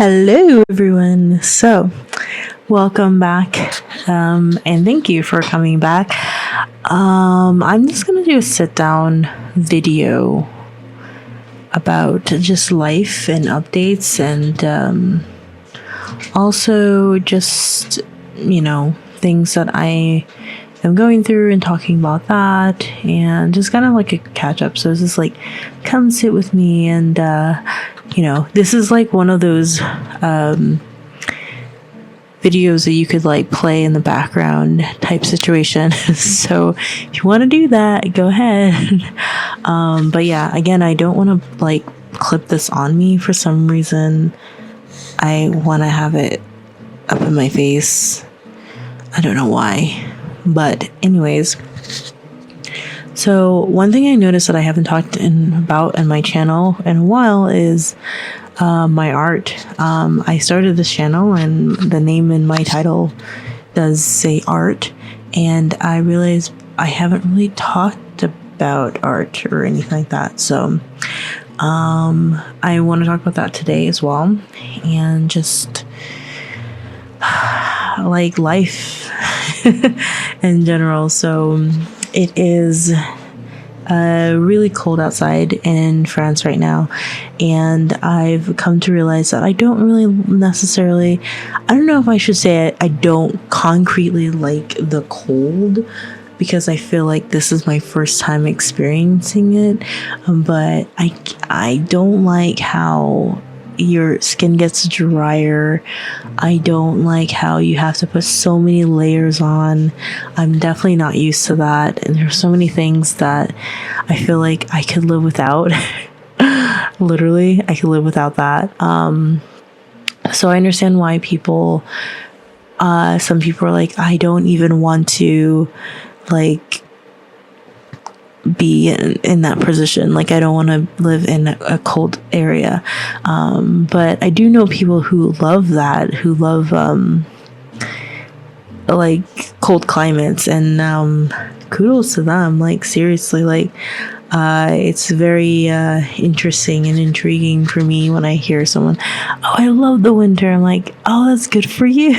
Hello, everyone. So, welcome back, and thank you for coming back. I'm just gonna do a sit-down video about just life and updates, and also just things that I am going through and talking about that, and just kind of like a catch up. So it's just like, come sit with me, and this is like one of those videos that you could like play in the background type situation. So if you want to do that, go ahead. But yeah, again, I don't want to like clip this on me for some reason. I want to have it up in my face. I don't know why. But anyways, so one thing I noticed that I haven't talked about in my channel in a while is my art. I started this channel and the name in my title does say art, and I realized I haven't really talked about art or anything like that. So I want to talk about that today as well, and just like life in general. So it is really cold outside in France right now, and I've come to realize that I don't really necessarily, I don't know if I should say I don't concretely like the cold, because I feel like this is my first time experiencing it, but I don't like how your skin gets drier. I don't like how you have to put so many layers on. I'm definitely not used to that, and there's so many things that I feel like I could live without. Literally, I could live without that. So I understand why people, some people are like, I don't even want to like be in that position. Like, I don't want to live in a cold area. But I do know people who love that, who love like cold climates, and kudos to them. Like, seriously, like it's very interesting and intriguing for me when I hear someone, oh, I love the winter. I'm like, oh, that's good for you.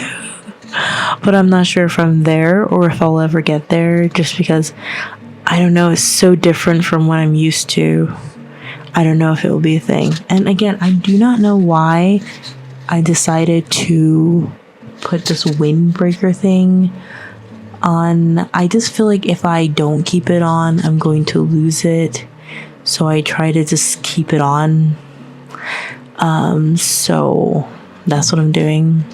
But I'm not sure if I'm there or if I'll ever get there, just because I don't know, it's so different from what I'm used to. I don't know if it will be a thing. And again, I do not know why I decided to put this windbreaker thing on. I just feel like if I don't keep it on, I'm going to lose it. So I try to just keep it on. So that's what I'm doing.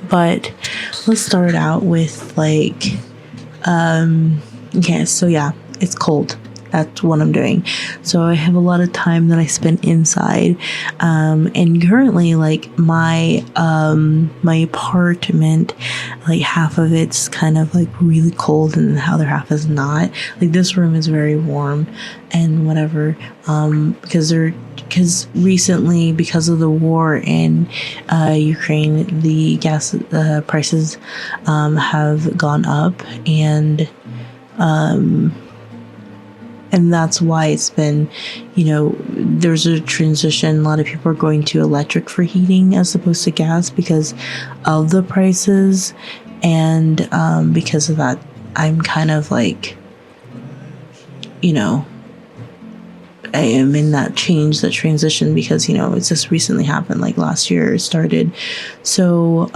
But let's start out with like, okay, so yeah, it's cold. That's what I'm doing. So I have a lot of time that I spend inside. And currently, like, my apartment, like, half of it's kind of like really cold and the other half is not. Like, this room is very warm and whatever. Because recently, because of the war in Ukraine, the gas prices have gone up, and that's why it's been, there's a transition. A lot of people are going to electric for heating as opposed to gas because of the prices. And because of that, I'm kind of like, I am in that transition because, it's just recently happened, like last year it started. So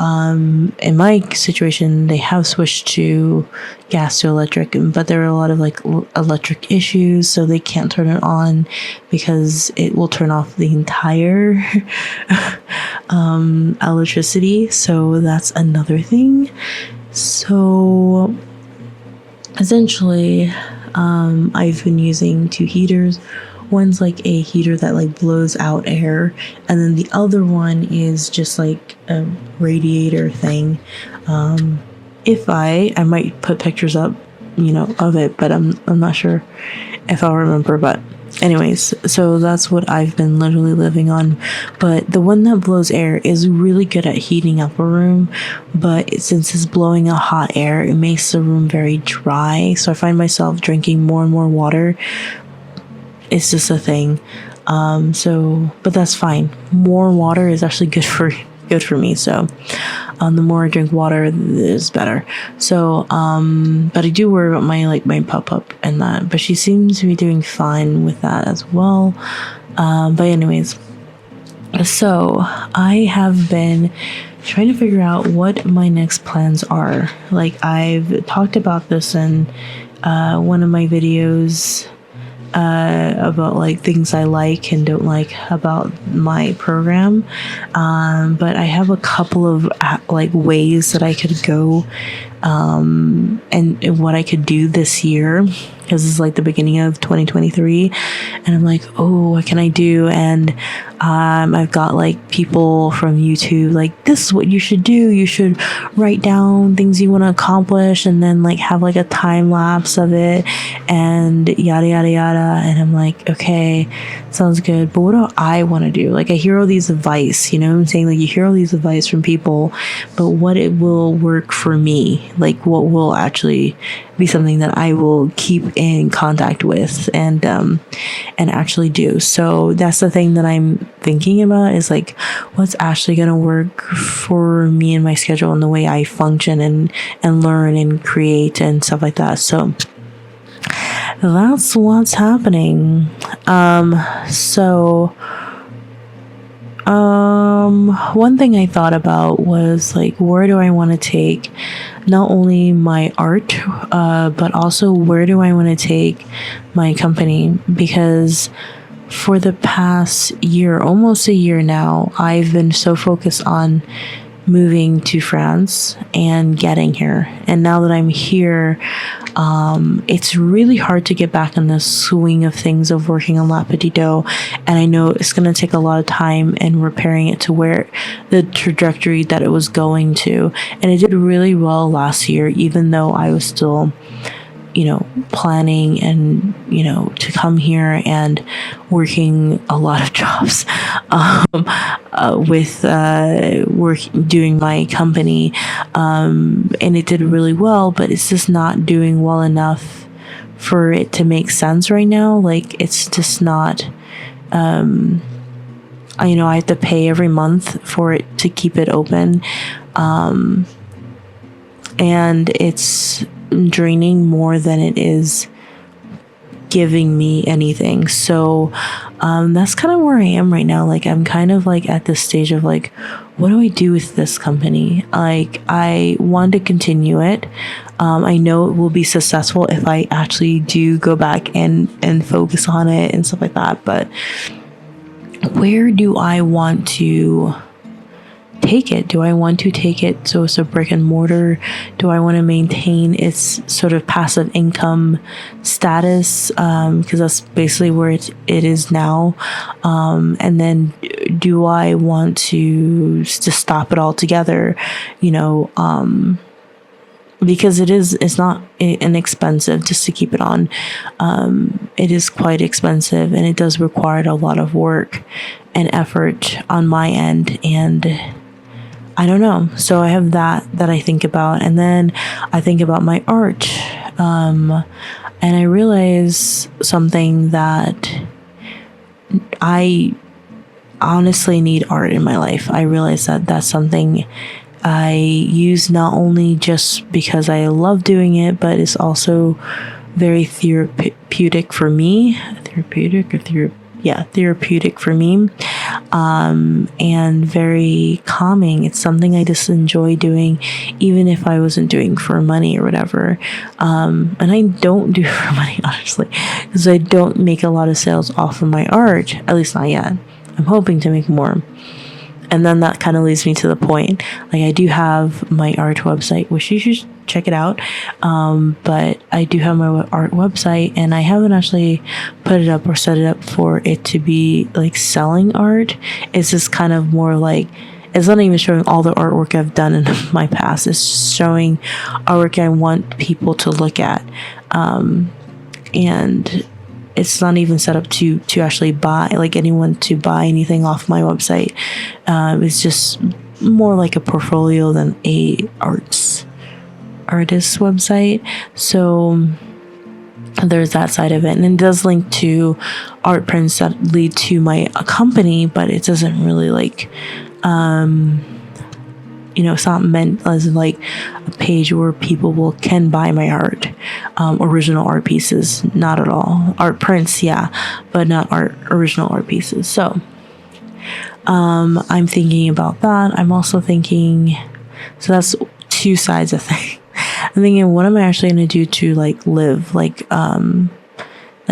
in my situation, they have switched to gas to electric, but there are a lot of like electric issues, so they can't turn it on because it will turn off the entire electricity. So that's another thing. So essentially, I've been using two heaters. One's like a heater that like blows out air, and then the other one is just like a radiator thing. If I might put pictures up, of it, but I'm not sure if I'll remember. But anyways, so that's what I've been literally living on. But the one that blows air is really good at heating up a room, but since it's blowing out hot air, it makes the room very dry. So I find myself drinking more and more water. It's just a thing. But that's fine. More water is actually good for me. So, the more I drink water, is better. So, but I do worry about my pup and that. But she seems to be doing fine with that as well. But anyways, so I have been trying to figure out what my next plans are. Like, I've talked about this in one of my videos about like things I like and don't like about my program, but I have a couple of like ways that I could go, and what I could do this year, because it's like the beginning of 2023, and I'm like, oh, what can I do? And I've got like people from YouTube like, this is what you should do. You should write down things you want to accomplish and then like have like a time lapse of it and yada yada yada. And I'm like, okay, sounds good, but what do I want to do? Like, I hear all these advice, you know what I'm saying? Like, you hear all these advice from people, but what it will work for me, like what will actually be something that I will keep in contact with and actually do. So that's the thing that I'm thinking about, is like, what's actually going to work for me and my schedule and the way I function and learn and create and stuff like that. So that's what's happening. One thing I thought about was like, where do I want to take not only my art, but also where do I want to take my company? Because for the past year, almost a year now, I've been so focused on moving to France and getting here. And now that I'm here, it's really hard to get back in the swing of things of working on Petite Doe. And I know it's going to take a lot of time and repairing it to where the trajectory that it was going to. And it did really well last year, even though I was still, you know, planning and, you know, to come here and working a lot of jobs with doing my company, and it did really well, but it's just not doing well enough for it to make sense right now. Like, it's just not, you know, I have to pay every month for it to keep it open, and it's draining more than it is giving me anything. So that's kind of where I am right now. Like, I'm kind of like at this stage of like, what do I do with this company? Like, I want to continue it. I know it will be successful if I actually do go back and focus on it and stuff like that, but where do I want to take it? Do I want to take it so it's a brick and mortar? Do I want to maintain its sort of passive income status? Because that's basically where it is now. And then do I want to just stop it all together? You know, because it's not inexpensive just to keep it on. It is quite expensive, and it does require a lot of work and effort on my end, and I don't know. So I have that I think about, and then I think about my art, and I realize something, that I honestly need art in my life. I realize that that's something I use not only just because I love doing it, but it's also very therapeutic for me. Therapeutic for me, and very calming. It's something I just enjoy doing, even if I wasn't doing for money or whatever. And I don't do it for money, honestly, because I don't make a lot of sales off of my art, at least not yet. I'm hoping to make more. And then that kind of leads me to the point, like, I do have my art website, which you should check it out. But I do have my art website, and I haven't actually put it up or set it up for it to be like selling art. It's just kind of more like, it's not even showing all the artwork I've done in my past. It's just showing artwork I want people to look at. And it's not even set up to actually buy, like, anyone to buy anything off my website. It's just more like a portfolio than a artist website. So there's that side of it, and it does link to art prints that lead to my company, but it doesn't really like it's not meant as like a page where people can buy my art, original art pieces, not at all. Art prints, yeah, but not original art pieces. So I'm thinking about that. I'm also thinking, so that's two sides of things. I'm thinking, what am I actually going to do to like live? Like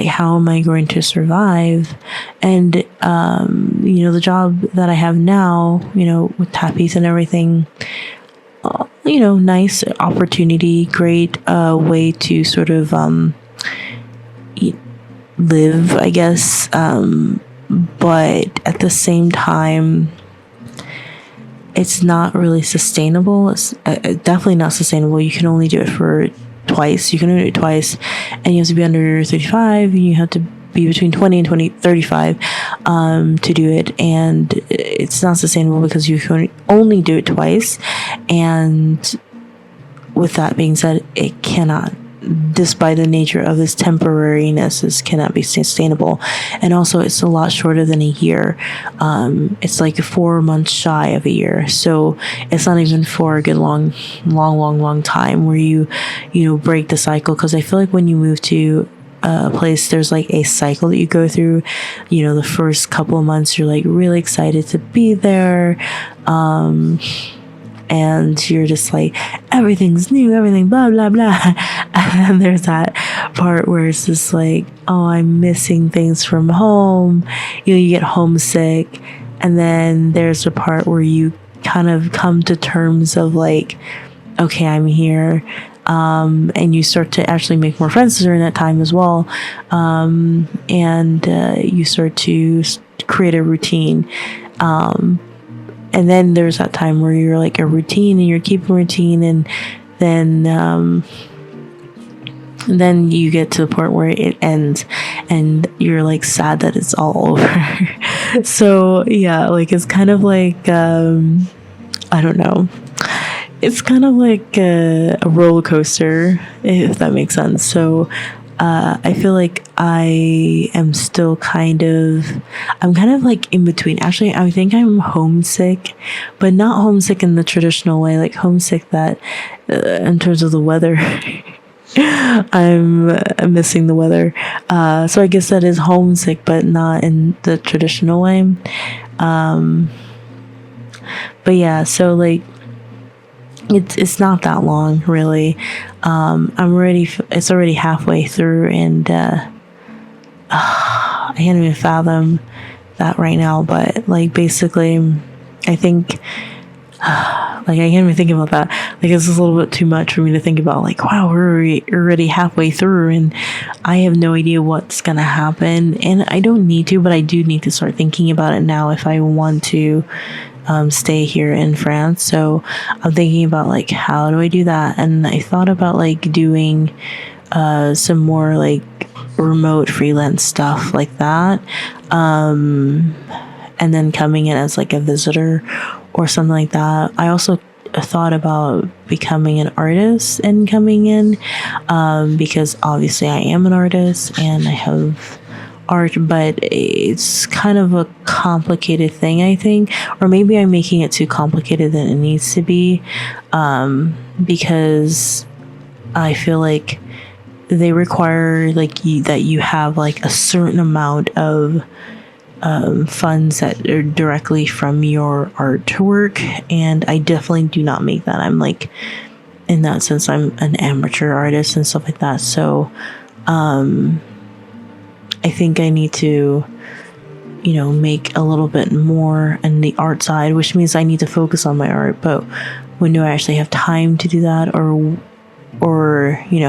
how am I going to survive? And, the job that I have now, with tappies and everything, nice opportunity, great way to sort of live, I guess. But at the same time, it's not really sustainable. It's definitely not sustainable. You can only do it for twice. You can only do it twice, and you have to be under 35, and you have to be between 20 and 35 to do it. And it's not sustainable because you can only do it twice. And with that being said, it cannot, despite the nature of its temporariness, this cannot be sustainable. And also, it's a lot shorter than a year. It's like 4 months shy of a year, so it's not even for a good long time where you break the cycle. Because I feel like when you move to a place, there's like a cycle that you go through. The first couple of months, you're like really excited to be there. And you're just like, everything's new, everything, blah, blah, blah. And then there's that part where it's just like, oh, I'm missing things from home. You get homesick. And then there's the part where you kind of come to terms of like, okay, I'm here. And you start to actually make more friends during that time as well. And you start to create a routine. And then there's that time where you're like a routine and you're keeping routine, and then you get to the point where it ends and you're like sad that it's all over. So yeah, like it's kind of like I don't know. It's kind of like a roller coaster, if that makes sense. So I feel like I'm kind of like in between. Actually, I think I'm homesick, but not homesick in the traditional way, like homesick that in terms of the weather. I'm missing the weather. So I guess that is homesick, but not in the traditional way. But yeah, so like, it's not that long, really. It's already halfway through, and I can't even fathom that right now. But like, basically, I think like I can't even think about that. Like, it's just a little bit too much for me to think about. Like, wow, we're already halfway through, and I have no idea what's gonna happen. And I don't need to, but I do need to start thinking about it now if I want to stay here in France. So I'm thinking about like, how do I do that? And I thought about like doing some more like remote freelance stuff like that, and then coming in as like a visitor or something like that. I also thought about becoming an artist and coming in, because obviously I am an artist and I have art, but it's kind of a complicated thing, I think, or maybe I'm making it too complicated than it needs to be, because I feel like they require like that you have like a certain amount of funds that are directly from your artwork, and I definitely do not make that. I'm like, in that sense, I'm an amateur artist and stuff like that. So I think I need to, make a little bit more in the art side, which means I need to focus on my art. But when do I actually have time to do that, or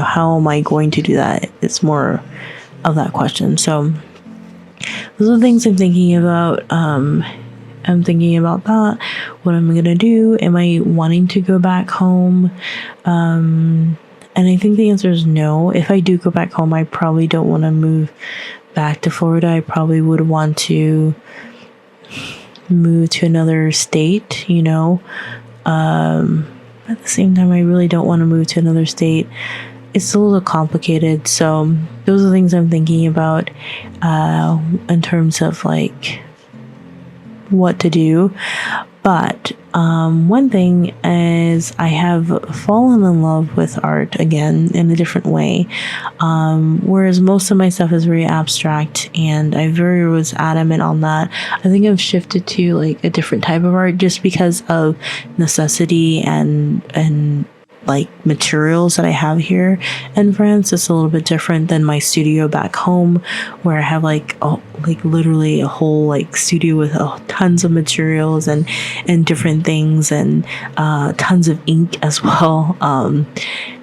how am I going to do that? It's more of that question. So those are the things I'm thinking about. I'm thinking about that. What I'm gonna do? Am I wanting to go back home? And I think the answer is no. If I do go back home, I probably don't want to move back to Florida. I probably would want to move to another state, at the same time, I really don't want to move to another state it's a little complicated. So those are the things I'm thinking about in terms of like what to do. But one thing is I have fallen in love with art again in a different way. Whereas most of my stuff is very abstract, and I very was adamant on that. I think I've shifted to like a different type of art just because of necessity and like materials that I have here in France. It's a little bit different than my studio back home, where I have like literally a whole like studio with tons of materials and different things, and tons of ink as well.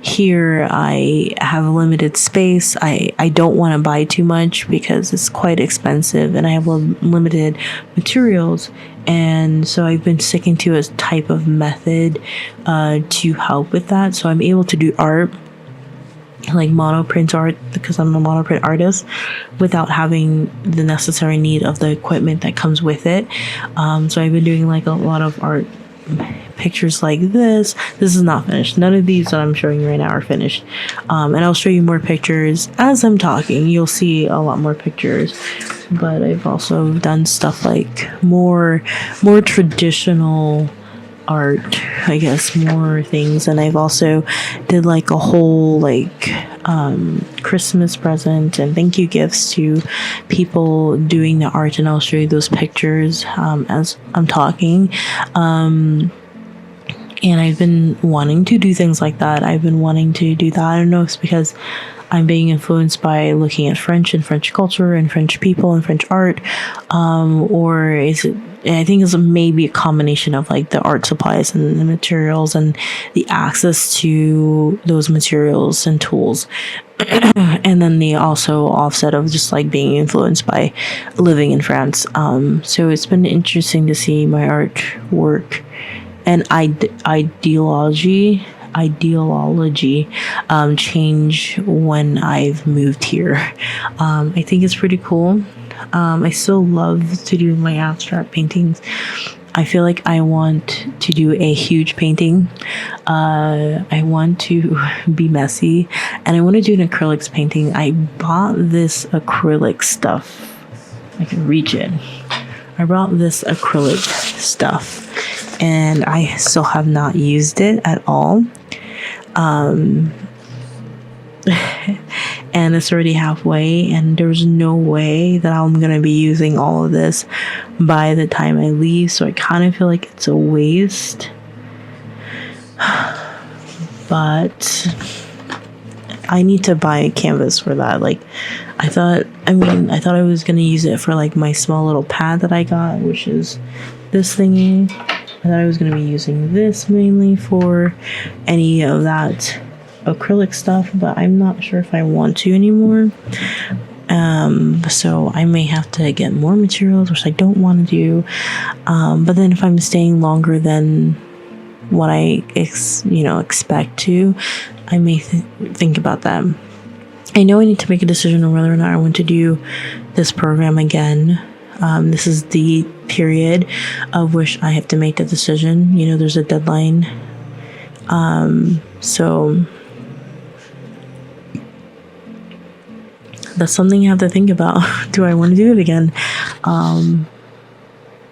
Here I have a limited space. I don't want to buy too much because it's quite expensive, and I have limited materials. And so I've been sticking to a type of method to help with that. So I'm able to do art, like monoprint art, because I'm a monoprint artist, without having the necessary need of the equipment that comes with it. So I've been doing like a lot of art pictures like this. This is not finished. None of these that I'm showing you right now are finished. And I'll show you more pictures as I'm talking. You'll see a lot more pictures. But I've also done stuff like more traditional art, I guess, more things. And I've also did like a whole like Christmas present and thank you gifts to people doing the art, and I'll show you those pictures as I'm talking. And I've been wanting to do things like that. I don't know if it's because I'm being influenced by looking at French and French culture and French people and French art, or is it, I think it's maybe a combination of like the art supplies and the materials and the access to those materials and tools. And then the also offset of just like being influenced by living in France. So it's been interesting to see my artwork and ideology change when I've moved here. I think it's pretty cool. I still love to do my abstract paintings. I feel like I want to do a huge painting. I want to be messy, and I want to do an acrylics painting. I bought this acrylic stuff. I can reach it. I brought this acrylic stuff, and I still have not used it at all. And it's already halfway, and there's no way that I'm gonna be using all of this by the time I leave, so I kind of feel like it's a waste. But I need to buy a canvas for that. Like, I thought I was gonna use it for like my small little pad that I got, which is this thingy. I thought I was gonna be using this mainly for any of that acrylic stuff, but I'm not sure if I want to anymore. So I may have to get more materials, which I don't want to do. But then if I'm staying longer than what I expect to, I may think about that. I know I need to make a decision on whether or not I want to do this program again. This is the period of which I have to make the decision. There's a deadline. So that's something I have to think about. Do I want to do it again?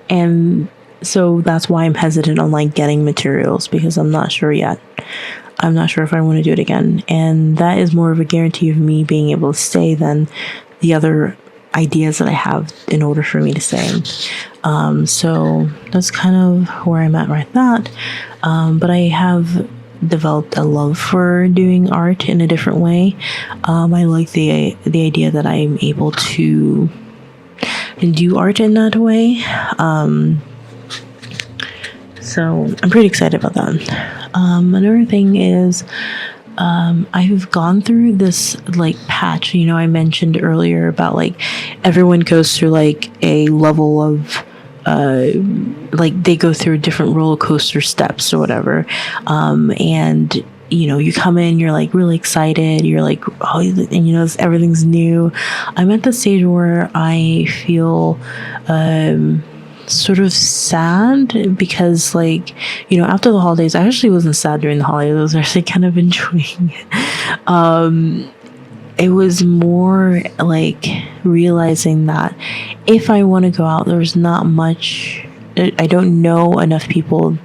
And so that's why I'm hesitant on like getting materials, because I'm not sure yet. I'm not sure if I want to do it again. And that is more of a guarantee of me being able to stay than the other ideas that I have in order for me to stay. So that's kind of where I'm at right now. But I have developed a love for doing art in a different way. I like the idea that I'm able to do art in that way. So I'm pretty excited about that. Another thing is I've gone through this like patch, I mentioned earlier about like everyone goes through like a level of like they go through different roller coaster steps or whatever. And you come in, you're like really excited, you're like, oh, and everything's new. I'm at the stage where I feel sort of sad because, like, you know, after the holidays, I actually wasn't sad during the holidays. I was actually kind of enjoying it. It was more like realizing that if I want to go out, there's not much. I don't know enough people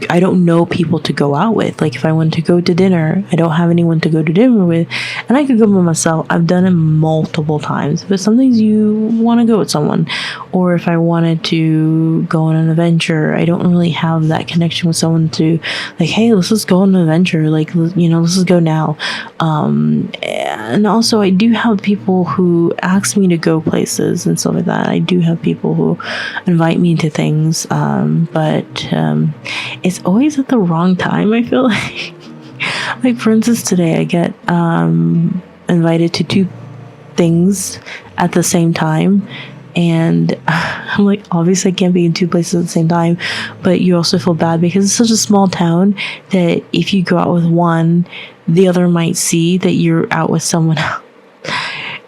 I don't know people to go out with. Like if I wanted to go to dinner, I don't have anyone to go to dinner with, and I could go by myself. I've done it multiple times, but some things you want to go with someone. Or if I wanted to go on an adventure, I don't really have that connection with someone to like, hey, let's just go on an adventure. Like, you know, let's just go now. And also I do have people who ask me to go places and stuff like that. I do have people who invite me to things, but it's always at the wrong time, I feel like. Like, for instance, today I get invited to 2 things at the same time. And I'm like, obviously I can't be in 2 places at the same time. But you also feel bad because it's such a small town that if you go out with one, the other might see that you're out with someone else.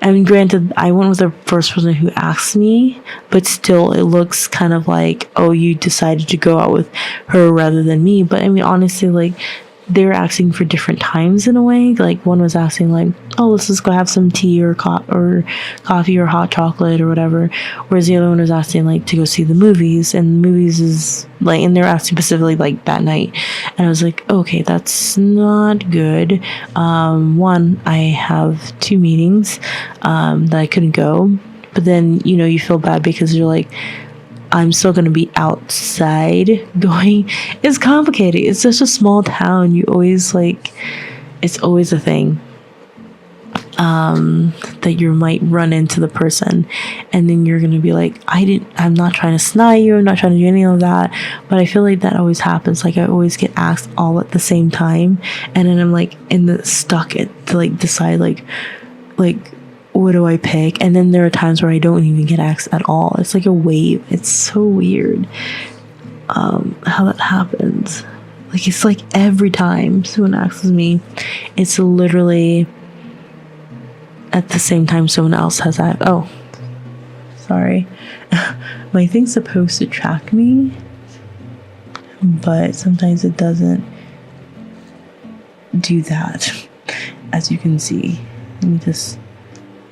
I mean, granted, I went with the first person who asked me, but still, it looks kind of like, oh, you decided to go out with her rather than me. But I mean, honestly, like, they're asking for different times in a way. Like, one was asking, like, oh, let's just go have some tea or coffee or hot chocolate or whatever. Whereas the other one was asking, like, to go see the movies. And the movies is, like, and they're asking specifically, like, that night. And I was like, okay, that's not good. One, I have 2 meetings that I couldn't go. But then, you know, you feel bad because you're like, I'm still going to be outside going. It's complicated. It's such a small town. You always like, it's always a thing that you might run into the person, and then you're going to be like, I'm not trying to snide you. I'm not trying to do any of that. But I feel like that always happens. Like I always get asked all at the same time. And then I'm like stuck to like decide like, what do I pick? And then there are times where I don't even get asked at all. It's like a wave. It's so weird how that happens. Like, it's like every time someone asks me, it's literally at the same time someone else has that. Oh, sorry. My thing's supposed to track me, but sometimes it doesn't do that, as you can see. Let me just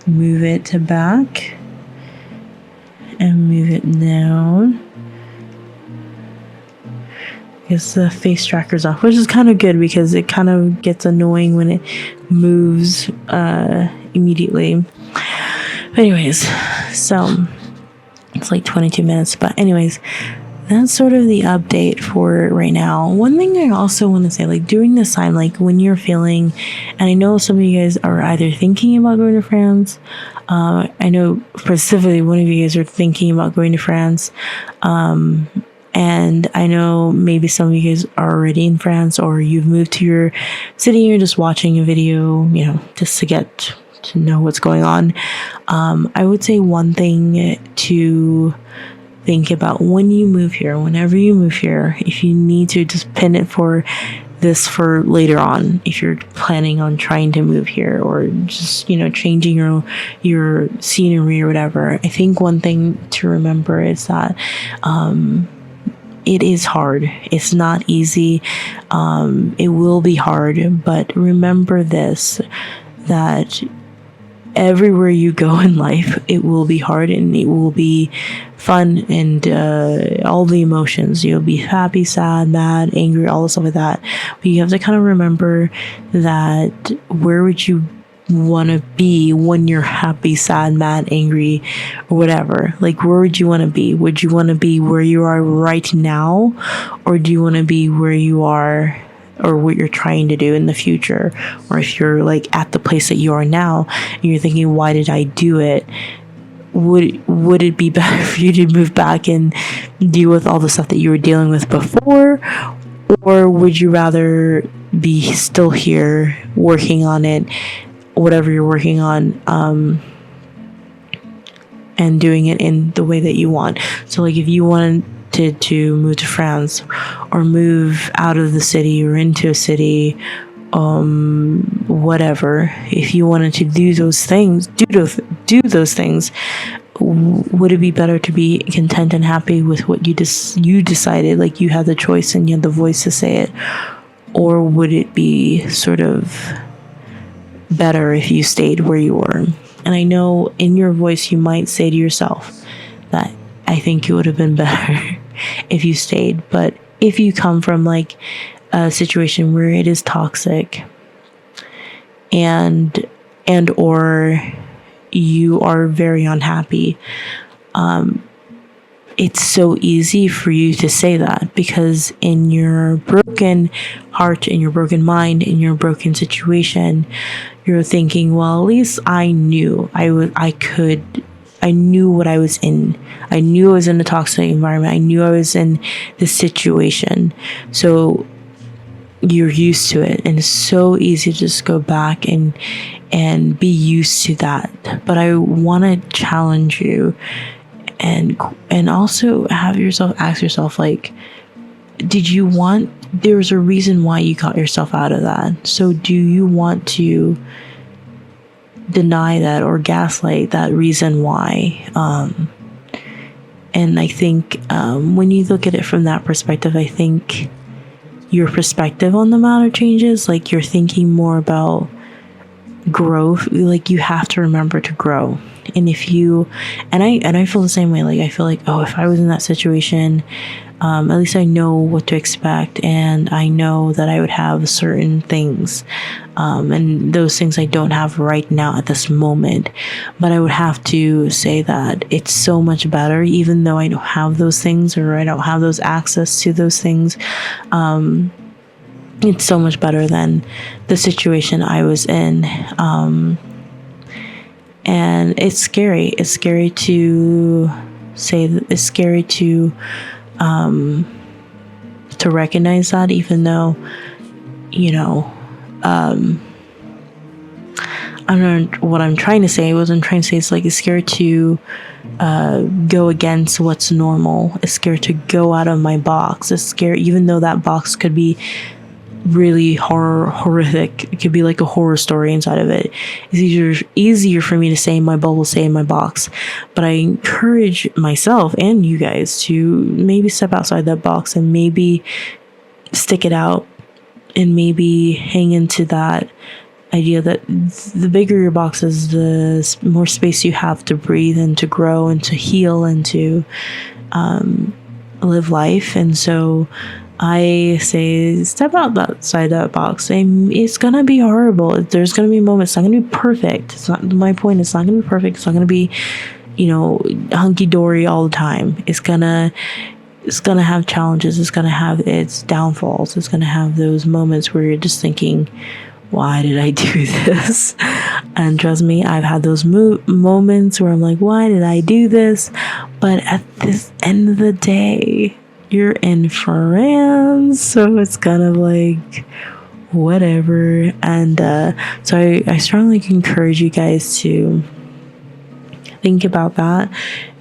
move it to back and move it down. It's the face tracker's off, which is kind of good because it kind of gets annoying when it moves immediately. But anyways, so it's like 22 minutes. But anyways, that's sort of the update for right now. One thing I also want to say, like during this time, like when you're feeling, and I know some of you guys are either thinking about going to France. I know specifically one of you guys are thinking about going to France. And I know maybe some of you guys are already in France, or you've moved to your city and you're just watching a video, you know, just to get to know what's going on. I would say one thing to think about when you move here, whenever you move here, if you need to just pin it for this for later on, if you're planning on trying to move here or just, you know, changing your scenery or whatever, I think one thing to remember is that it is hard. It's not easy. It will be hard, but remember this, that everywhere you go in life, it will be hard and it will be fun and all the emotions. You'll be happy, sad, mad, angry, all the stuff like that. But you have to kind of remember that where would you want to be when you're happy, sad, mad, angry, or whatever? Like, where would you want to be? Would you want to be where you are right now, or do you want to be where you are or what you're trying to do in the future? Or if you're like at the place that you are now and you're thinking, why did I do it? Would it be better for you to move back and deal with all the stuff that you were dealing with before? Or would you rather be still here working on it, whatever you're working on, and doing it in the way that you want? So like if you wanted to move to France or move out of the city or into a city, whatever, if you wanted to do those things, do those things, would it be better to be content and happy with what you decided, like you had the choice and you had the voice to say it, or would it be sort of better if you stayed where you were? And I know in your voice you might say to yourself that I think it would have been better if you stayed. But if you come from like a situation where it is toxic and or you are very unhappy, it's so easy for you to say that, because in your broken heart, in your broken mind, in your broken situation, you're thinking, well, at least I knew I knew what I was in. I knew I was in a toxic environment. I knew I was in this situation. So you're used to it, and it's so easy to just go back and be used to that. But I want to challenge you and also have yourself ask yourself, like, there's a reason why you got yourself out of that. So do you want to deny that or gaslight that reason why? And I think when you look at it from that perspective, I think your perspective on the matter changes. Like, you're thinking more about growth. Like, you have to remember to grow. And if you and I feel the same way. Like, I feel like, oh, if I was in that situation, at least I know what to expect, and I know that I would have certain things, and those things I don't have right now at this moment. But I would have to say that it's so much better, even though I don't have those things, or I don't have those access to those things. It's so much better than the situation I was in. And it's scary. It's scary to say that. It's scary to recognize that, even though, you know, I don't know what I'm trying to say. What I'm trying to say is, like, it's scary to go against what's normal. It's scary to go out of my box. It's scary, even though that box could be really horrific. It could be like a horror story inside of it. It's easier for me to stay in my bubble, stay in my box. But I encourage myself and you guys to maybe step outside that box and maybe stick it out, and maybe hang into that idea that the bigger your box is, the more space you have to breathe and to grow and to heal and to live life. And so I say, step outside that box. And it's gonna be horrible. There's gonna be moments. It's not gonna be perfect. It's not my point. It's not gonna be perfect. It's not gonna be, hunky dory all the time. It's gonna have challenges. It's gonna have its downfalls. It's gonna have those moments where you're just thinking, why did I do this? And trust me, I've had those moments where I'm like, why did I do this? But at this end of the day, you're in France, so it's kind of like whatever. And so I strongly encourage you guys to think about that,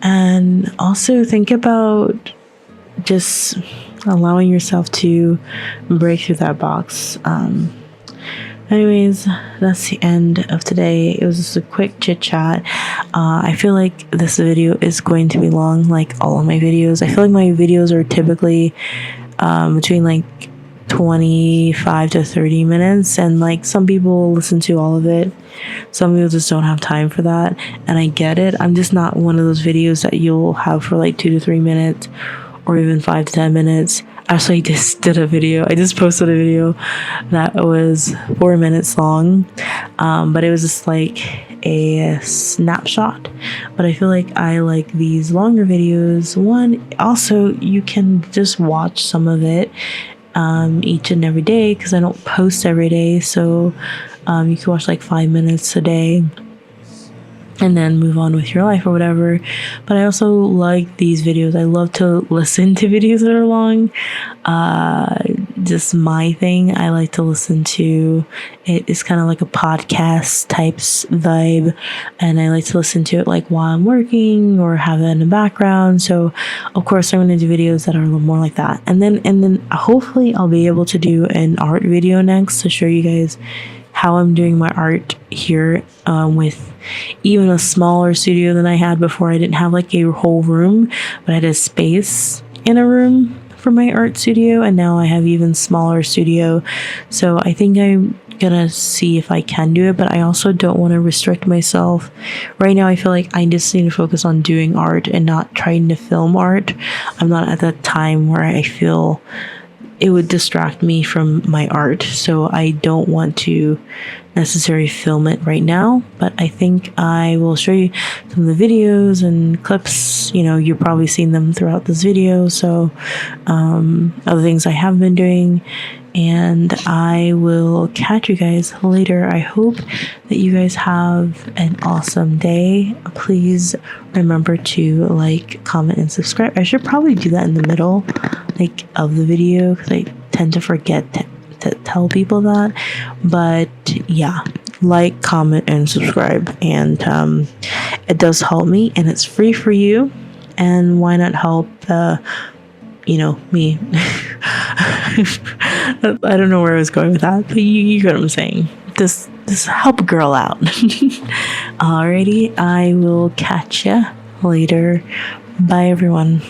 and also think about just allowing yourself to break through that box. Anyways, that's the end of today. It was just a quick chit chat. I feel like this video is going to be long, like all of my videos. I feel like my videos are typically between like 25 to 30 minutes, and like some people listen to all of it. Some people just don't have time for that, and I get it. I'm just not one of those videos that you'll have for like 2 to 3 minutes, or even 5 to 10 minutes. Actually, I just posted a video that was 4 minutes long, but it was just like a snapshot. But I feel like I like these longer videos. Also, you can just watch some of it each and every day, because I don't post every day, so you can watch like 5 minutes a day and then move on with your life or whatever. But I also like these videos. I love to listen to videos that are long. Just my thing. I like to listen to it. It's kind of like a podcast types vibe, and I like to listen to it like while I'm working or have it in the background. So of course I'm going to do videos that are a little more like that, and then hopefully I'll be able to do an art video next to show you guys how I'm doing my art here, with even a smaller studio than I had before. I didn't have like a whole room, but I had a space in a room for my art studio, and now I have even smaller studio. So I think I'm gonna see if I can do it, but I also don't want to restrict myself. Right now I feel like I just need to focus on doing art and not trying to film art. I'm not at that time where I feel it would distract me from my art, so I don't want to necessarily film it right now. But I think I will show you some of the videos and clips. You've probably seen them throughout this video, so other things I have been doing, and I will catch you guys later. I hope that you guys have an awesome day. Please remember to like, comment, and subscribe. I should probably do that in the middle of the video, because I tend to forget to tell people that. But yeah, like, comment, and subscribe, and it does help me, and it's free for you. And why not help me? I don't know where I was going with that, but you get what I'm saying. Just help a girl out. Alrighty, I will catch ya later. Bye everyone.